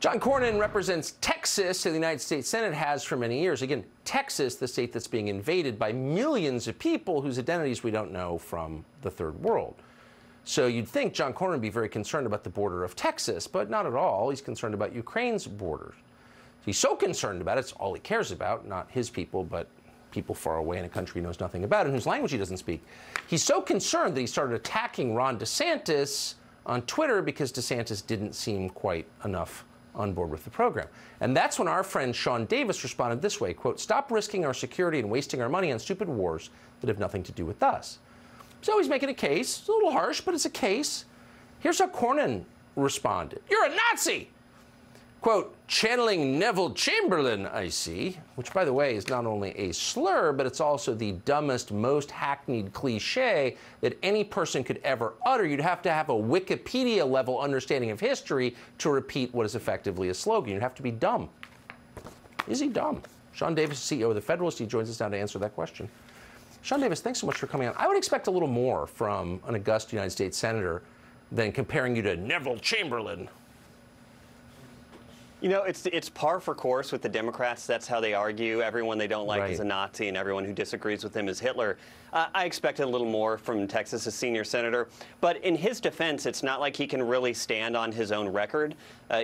John Cornyn represents Texas in the United States Senate, has for many years. Again, Texas, the state that's being invaded by millions of people whose identities we don't know from the third world. So you'd think John Cornyn would be very concerned about the border of Texas, but not at all. He's concerned about Ukraine's border. He's so concerned about it, it's all he cares about, not his people, but people far away in a country he knows nothing about and whose language he doesn't speak. He's so concerned that he started attacking Ron DeSantis on Twitter because DeSantis didn't seem quite enough on board with the program. And that's when our friend Sean Davis responded this way, quote, "Stop risking our security and wasting our money on stupid wars that have nothing to do with us." So he's making a case. It's a little harsh, but it's a case. Here's how Cornyn responded. "You're a Nazi!" Quote, "Channeling Neville Chamberlain, I see," which, by the way, is not only a slur, but it's also the dumbest, most hackneyed cliche that any person could ever utter. You'd have to have a Wikipedia-level understanding of history to repeat what is effectively a slogan. You'd have to be dumb. Is he dumb? Sean Davis, CEO of The Federalist, he joins us now to answer that question. Sean Davis, thanks so much for coming on. I would expect a little more from an august United States senator than comparing you to Neville Chamberlain. You know, it's par for course with the Democrats. That's how they argue. Everyone they don't like is a Nazi, and everyone who disagrees with him is Hitler. I expected a little more from Texas's senior senator. But in his defense, it's not like he can really stand on his own record.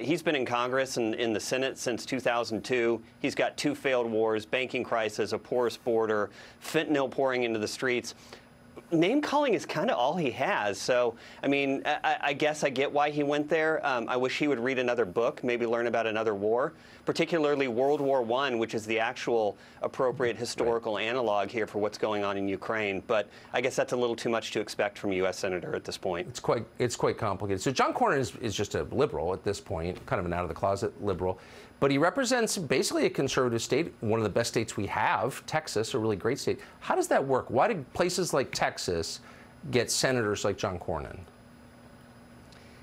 He's been in Congress and in the Senate since 2002. He's got 2 failed wars, banking crisis, a porous border, fentanyl pouring into the streets. Name-calling is kind of all he has. So, I mean, I guess I get why he went there. I wish he would read another book, maybe learn about another war, particularly World War I, which is the actual appropriate historical analog here for what's going on in Ukraine. But I guess that's a little too much to expect from a U.S. senator at this point. It's quite complicated. So John Cornyn is just a liberal at this point, kind of an out-of-the-closet liberal. But he represents basically a conservative state, one of the best states we have, Texas, a really great state. How does that work? Why do places like Texas get senators like John Cornyn?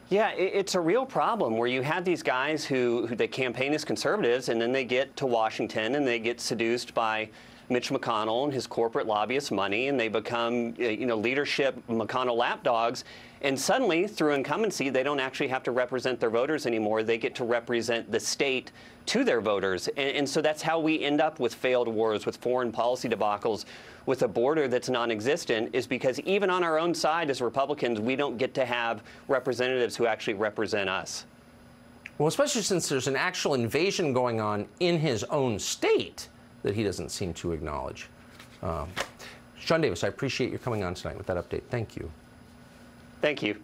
Yeah, it's a real problem where you have these guys who they campaign as conservatives, and then they get to Washington and they get seduced by Mitch McConnell and his corporate lobbyist money, and they become, leadership McConnell lapdogs. And suddenly, through incumbency, they don't actually have to represent their voters anymore. They get to represent the state to their voters. And so that's how we end up with failed wars, with foreign policy debacles, with a border that's non-existent, is because even on our own side as Republicans, we don't get to have representatives who actually represent us. Well, especially since there's an actual invasion going on in his own state that he doesn't seem to acknowledge. Sean Davis, I appreciate you coming on tonight with that update. Thank you. Thank you.